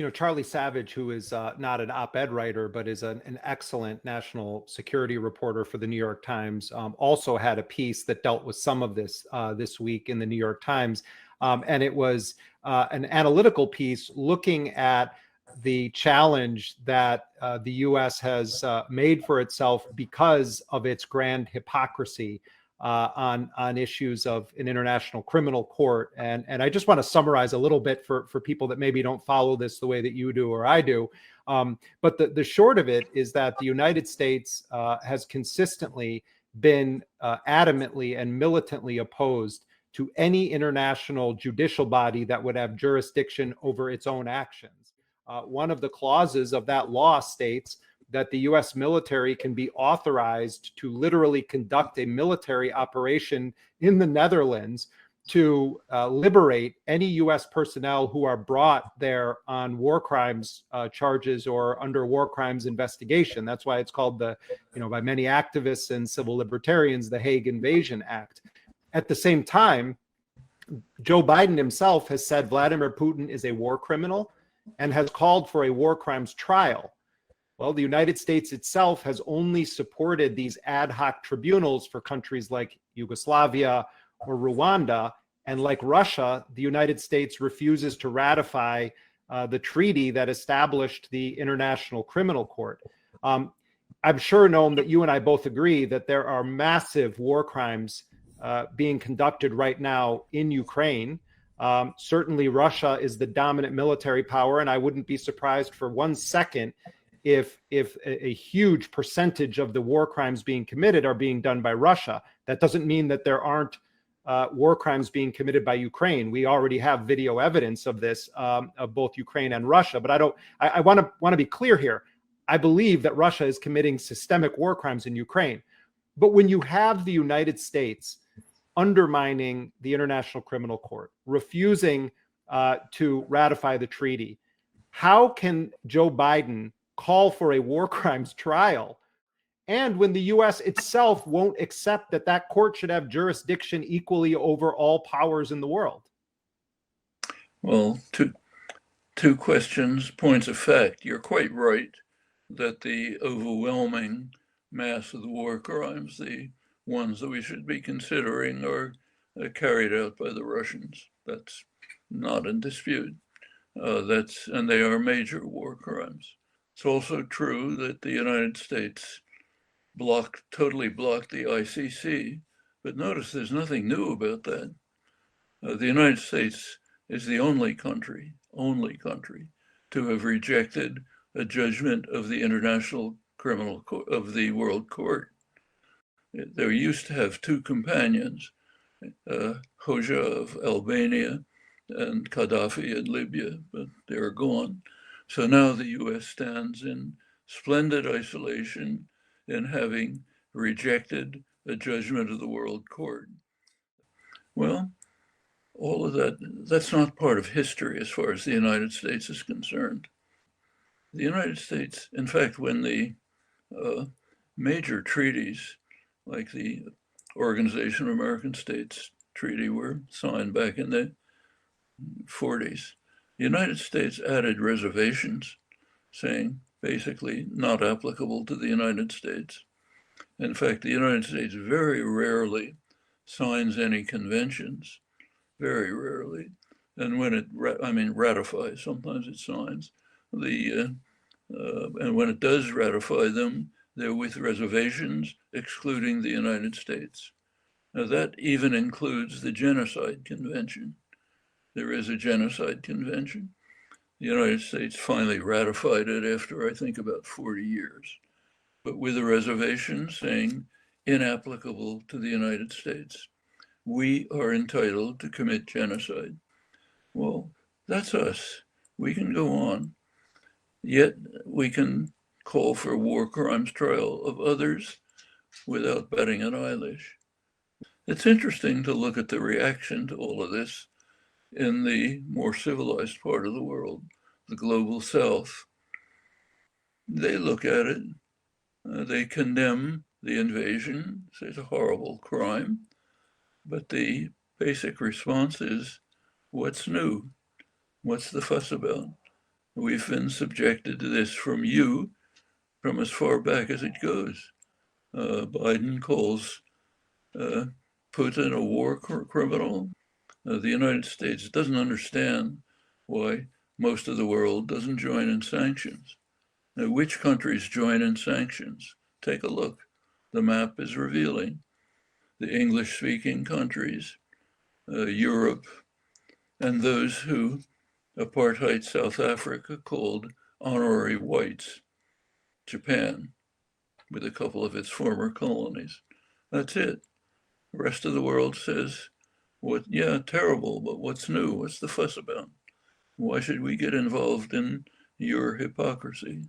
Charlie Savage, who is not an op-ed writer, but is an excellent national security reporter for the New York Times, also had a piece that dealt with some of this this week in the New York Times. And it was an analytical piece looking at the challenge that the U.S. has made for itself because of its grand hypocrisy on issues of an international criminal court. And I just want to summarize a little bit for people that maybe don't follow this the way that you do or I do. But the short of it is that the United States has consistently been adamantly and militantly opposed to any international judicial body that would have jurisdiction over its own actions. One of the clauses of that law states that the US military can be authorized to literally conduct a military operation in the Netherlands to liberate any US personnel who are brought there on war crimes charges or under war crimes investigation. That's why it's called by many activists and civil libertarians, the Hague Invasion Act. At the same time, Joe Biden himself has said Vladimir Putin is a war criminal and has called for a war crimes trial. Well, the United States itself has only supported these ad hoc tribunals for countries like Yugoslavia or Rwanda. And like Russia, the United States refuses to ratify the treaty that established the International Criminal Court. I'm sure, Noam, that you and I both agree that there are massive war crimes being conducted right now in Ukraine. Certainly, Russia is the dominant military power, and I wouldn't be surprised for 1 second if a huge percentage of the war crimes being committed are being done by Russia. That doesn't mean that there aren't war crimes being committed by Ukraine. We already have video evidence of this, of both Ukraine and Russia. But I want to be clear here. I believe that Russia is committing systemic war crimes in Ukraine. But when you have the United States undermining the International Criminal Court, refusing to ratify the treaty, how can Joe Biden call for a war crimes trial? And when the U.S. itself won't accept that that court should have jurisdiction equally over all powers in the world? Well, two questions, points of fact. You're quite right that the overwhelming mass of the war crimes, the ones that we should be considering, are carried out by the Russians. That's not in dispute. And they are major war crimes. It's also true that the United States totally blocked the ICC, but notice there's nothing new about that. The United States is the only country to have rejected a judgment of the International Criminal Court, of the World Court. There used to have two companions, Hoxha of Albania and Gaddafi in Libya, but they're gone. So now the US stands in splendid isolation in having rejected a judgment of the World Court. Well, all of that's not part of history as far as the United States is concerned. The United States, in fact, when the major treaties like the Organization of American States Treaty were signed back in the 40s, the United States added reservations saying basically not applicable to the United States. In fact, the United States very rarely signs any conventions, very rarely. And when it, ratifies, sometimes it signs. And when it does ratify them, they're with reservations excluding the United States. Now that even includes the Genocide Convention. There is a Genocide Convention. The United States finally ratified it after, I think, about 40 years, but with a reservation saying inapplicable to the United States. We are entitled to commit genocide. Well, that's us. We can go on. Yet we can call for a war crimes trial of others without batting an eyelash. It's interesting to look at the reaction to all of this in the more civilized part of the world, the global south. They look at it, they condemn the invasion, say it's a horrible crime, but the basic response is, what's new? What's the fuss about? We've been subjected to this from you from as far back as it goes. Biden calls Putin a war criminal. The United States doesn't understand why most of the world doesn't join in sanctions. Now, which countries join in sanctions? Take a look. The map is revealing. The English-speaking countries, Europe, and those who apartheid South Africa called honorary whites, Japan, with a couple of its former colonies. That's it. The rest of the world says, yeah, terrible, but what's new? What's the fuss about? Why should we get involved in your hypocrisy?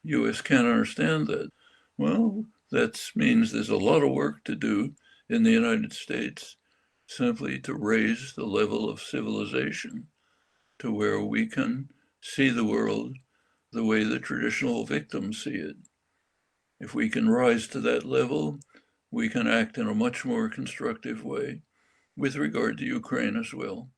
US can't understand that. Well, that means there's a lot of work to do in the United States simply to raise the level of civilization to where we can see the world the way the traditional victims see it. If we can rise to that level, we can act in a much more constructive way with regard to Ukraine as well.